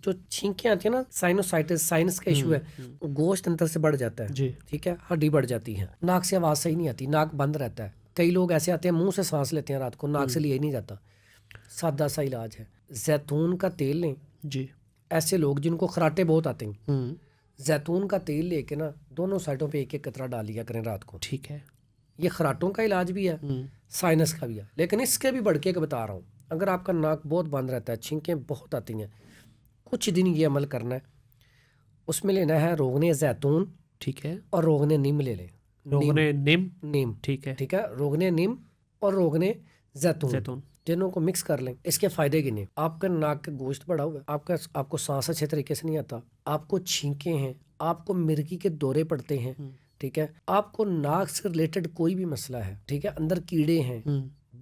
جو چھینکیں آتی ہیں نا سائنوسائٹس سائنس کا ایشو ہے وہ گوشت اندر سے بڑھ جاتا ہے جی ٹھیک ہے ہڈی بڑھ جاتی ہے ناک سے آواز صحیح نہیں آتی ناک بند رہتا ہے کئی لوگ ایسے آتے ہیں منہ سے سانس لیتے ہیں رات کو ناک سے لیا ہی نہیں جاتا سادہ سا علاج ہے زیتون کا تیل لیں جی ایسے لوگ جن کو خراٹے بہت آتے ہیں زیتون کا تیل لے کے نا دونوں سائڈوں پہ ایک ایک قطرہ ڈال لیا کریں رات کو ٹھیک ہے یہ خراٹوں کا علاج بھی ہے سائنس کا بھی ہے لیکن اس کے بھی بڑھ کے بتا رہا ہوں اگر آپ کا ناک بہت بند رہتا ہے چھینکیں بہت آتی ہیں کچھ دن یہ عمل کرنا ہے اس میں لینا ہے روغن زیتون ٹھیک ہے اور روغن نیم لے لیں روغن نیم ٹھیک ہے ٹھیک ہے روغن نیم اور روغن زیتون تینوں کو مکس کر لیں اس کے فائدے گنے آپ کا ناک کا گوشت بڑا ہوا ہے آپ کو سانس اچھے طریقے سے نہیں آتا آپ کو چھینکیں ہیں آپ کو مرگی کے دورے پڑتے ہیں ٹھیک ہے آپ کو ناک سے ریلیٹڈ کوئی بھی مسئلہ ہے ٹھیک ہے اندر کیڑے ہیں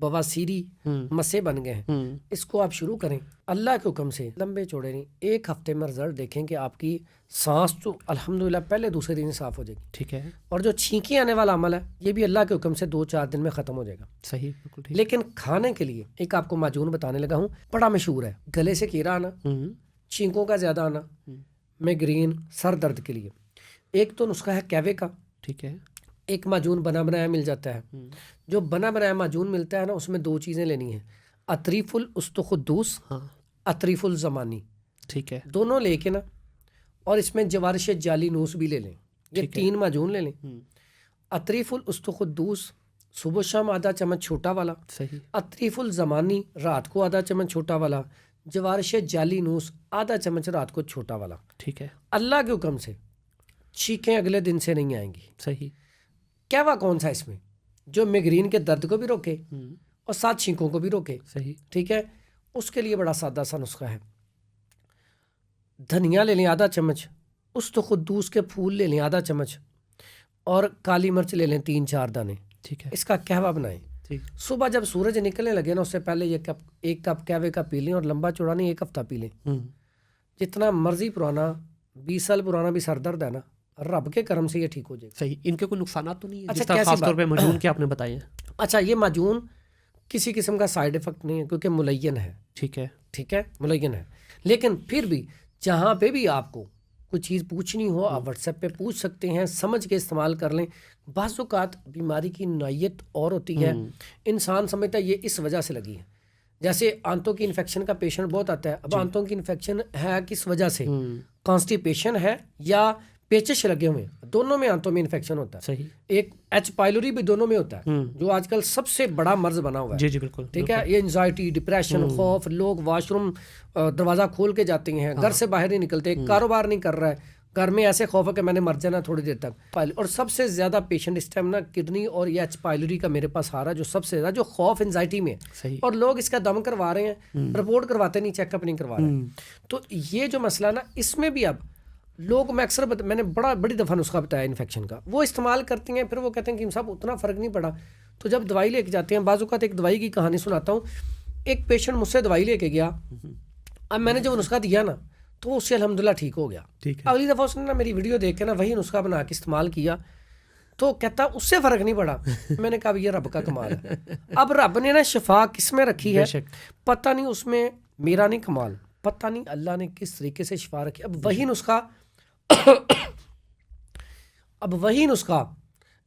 بواسیری مسے بن گئے ہیں اس کو آپ شروع کریں اللہ کے حکم سے لمبے چوڑے نہیں ایک ہفتے میں رزلٹ دیکھیں کہ آپ کی سانس تو الحمدللہ پہلے دوسرے دن صاف ہو جائے گی ٹھیک ہے اور جو چھینکی آنے والا عمل ہے یہ بھی اللہ کے حکم سے 2-4 دن میں ختم ہو جائے گا صحیح بالکل ٹھیک لیکن کھانے کے لیے ایک آپ کو معجون بتانے لگا ہوں بڑا مشہور ہے گلے سے کیڑا آنا چھینکوں کا زیادہ آنا میگرین سر درد کے لیے ایک تو نسخہ ہے کیوے کا ٹھیک ہے ایک معجون بنا بنایا مل جاتا ہے جو بنا بنایا معجون ملتا ہے نا اس میں 2 چیزیں لینی ہیں اطریف الاستخدوس اطریف الزمانی ٹھیک ہے دونوں لے کے نا اور اس میں جوارش جعلی نوس بھی لے لیں یہ 3 معجون لے لیں اطریف الاستخدوس صبح شام آدھا چمچ چھوٹا والا صحیح اطریف الزمانی رات کو آدھا چمچ چھوٹا والا جوارش جعلی نوس آدھا چمچ رات کو چھوٹا والا ٹھیک ہے اللہ کے حکم سے چھینکیں اگلے دن سے نہیں آئیں گی صحیح کیوا کون سا اس میں جو میگرین کے درد کو بھی روکے اور ساتھ چھینکوں کو بھی روکے صحیح ٹھیک ہے اس کے لیے بڑا سادہ سا نسخہ ہے دھنیا لے لیں آدھا چمچ استخدوس کے پھول لے لیں آدھا چمچ اور کالی مرچ لے لیں 3-4 دانے ٹھیک ہے اس کا قہوہ بنائیں صبح جب سورج نکلنے لگے نا اس سے پہلے یہ ایک کپ قہوے کا پی لیں اور لمبا چوڑا نہیں 1 ہفتہ پی لیں جتنا مرضی پرانا 20 سال پرانا بھی سر درد ہے نا رب کے کرم سے یہ ٹھیک ہو جائے گا صحیح ان کے کوئی نقصانات تو نہیں ہیں اچھا خاص طور پہ معجون کے آپ نے بتائے ہیں اچھا یہ معجون کسی قسم کا سائیڈ افیکٹ نہیں ہے کیونکہ ملین ہے ٹھیک ہے ملین ہے لیکن پھر بھی جہاں پہ بھی آپ کو کوئی چیز پوچھنی ہو آپ واٹس ایپ پہ پوچھ سکتے ہیں سمجھ کے استعمال کر لیں بعض اوقات بیماری کی نوعیت اور ہوتی ہے انسان سمجھتا ہے یہ اس وجہ سے لگی ہے جیسے آنتوں کی انفیکشن کا پیشنٹ بہت آتا ہے اب آنتوں کی انفیکشن ہے کس وجہ سے کانسٹیپیشن ہے یا پیچش لگے ہوئے ہیں دونوں میں آنتوں میں انفیکشن ہوتا ہے صحیح ایک ایچ پائلوری بھی دونوں میں ہوتا ہے جو آج کل سب سے بڑا مرض بنا ہوا ہے جی بالکل ٹھیک ہے یہ انزائٹی ڈپریشن خوف لوگ واش روم دروازہ کھول کے جاتے ہیں گھر سے باہر نہیں نکلتے کاروبار نہیں کر رہا ہے گھر میں ایسے خوف ہے کہ میں نے مر جانا تھوڑی دیر تک اور سب سے زیادہ پیشنٹ اس ٹائم نا کڈنی اور یہ ایچ پائلوری کا میرے پاس آ رہا ہے جو سب سے زیادہ جو خوف انزائٹی میں ہے اور لوگ اس کا دم کروا رہے ہیں رپورٹ کرواتے نہیں چیک اپ نہیں کروا رہے تو یہ جو مسئلہ نا اس میں بھی اب لوگ میں اکثر میں نے بڑی دفعہ نسخہ بتایا انفیکشن کا وہ استعمال کرتی ہیں پھر وہ کہتے ہیں کہ صاحب اتنا فرق نہیں پڑا تو جب دوائی لے کے جاتے ہیں بعض اوقات ایک دوائی کی کہانی سناتا ہوں ایک پیشنٹ مجھ سے دوائی لے کے گیا اب میں نے جو نسخہ دیا نا تو اس سے الحمدللہ ٹھیک ہو گیا اگلی دفعہ اس نے نا میری ویڈیو دیکھ کے نا وہی نسخہ بنا کے استعمال کیا تو کہتا اس سے فرق نہیں پڑا میں نے کہا یہ رب کا کمال ہے اب رب نے نا شفا کس میں رکھی ہے پتہ نہیں اس میں میرا نہیں کمال پتہ نہیں اللہ نے کس طریقے سے شفا رکھی اب وہی نسخہ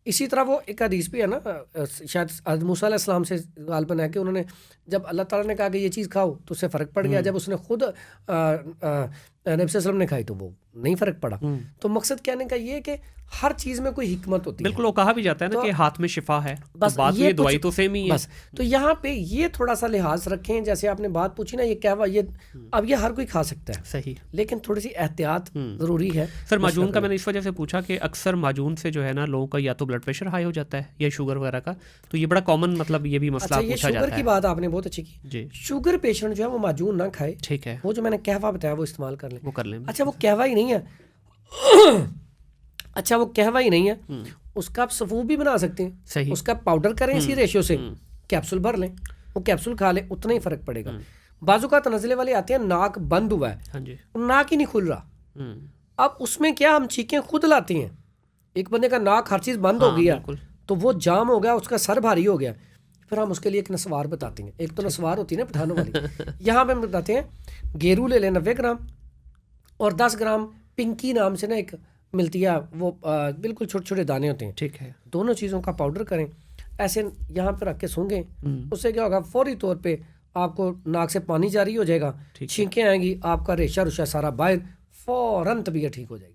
اسی طرح وہ ایک حدیث بھی ہے نا شاید حضرت موسیٰ علیہ السلام سے غالباً ہے کہ انہوں نے جب اللہ تعالیٰ نے کہا کہ یہ چیز کھاؤ تو اس سے فرق پڑ گیا جب اس نے خود نبی صلی اللہ علیہ وسلم نے کھائی تو وہ نہیں فرق پڑا تو مقصد کہنے کا یہ کہ ہر چیز میں کوئی حکمت ہوتی ہے بالکل وہ کہا بھی جاتا ہے نا کہ ہاتھ میں شفا ہے بس بات یہ دوائی تو سیم ہی ہے بس تو یہاں پہ یہ تھوڑا سا لحاظ رکھیں جیسے آپ نے بات پوچھی نا یہ کہوا یہ اب یہ ہر کوئی کھا سکتا ہے صحیح لیکن تھوڑی سی احتیاط ضروری ہے سر معجون کا میں نے اس وجہ سے پوچھا کہ اکثر معجون سے جو ہے نا لوگوں کا یا تو بلڈ پریشر ہائی ہو جاتا ہے یا شوگر وغیرہ کا تو یہ بڑا کامن مطلب یہ بھی مسئلہ پوچھا جاتا ہے شوگر کی بات آپ نے بہت اچھی کی جی شوگر پیشنٹ جو ہے وہ معجون نہ کھائے ٹھیک ہے وہ جو میں نے قہوہ بتایا وہ استعمال کر لیں وہ کر لیں اچھا وہ قہوہ ہی نہیں ہے اچھا وہ قہوہ ہی نہیں ہے اس کا آپ سفوف بھی بنا سکتے ہیں صحیح اس کا پاؤڈر کریں اسی ریشیو سے کیپسول بھر لیں وہ کیپسول کھا لیں اتنا ہی فرق پڑے گا بعض اوقات نزلے والے آتے ہیں ناک بند ہوا ہے ناک ہی نہیں کھل رہا اب اس میں کیا ہم چیخیں خود لاتے ہیں ایک بندے کا ناک ہر چیز بند ہو گیا تو وہ جام ہو گیا اس کا سر بھاری ہو گیا پھر ہم اس کے لیے ایک نسوار بتاتے ہیں ایک تو نسوار ہوتی ہے نا پٹھانوں والی یہاں پہ ہم بتاتے ہیں گیرو لے لیں 90 گرام اور 10 گرام پنکی نام سے نا ایک ملتی ہے, وہ بالکل چھوٹے چھوٹے دانے ہوتے ہیں, ٹھیک ہے, دونوں چیزوں کا پاؤڈر کریں, ایسے یہاں پہ رکھ کے سونگیں. اس سے کیا ہوگا, فوری طور پہ آپ کو ناک سے پانی جاری ہو جائے گا, چھینکیں آئیں گی, آپ کا ریشہ روشہ سارا باہر, فوراً طبیعت ٹھیک ہو جائے گی.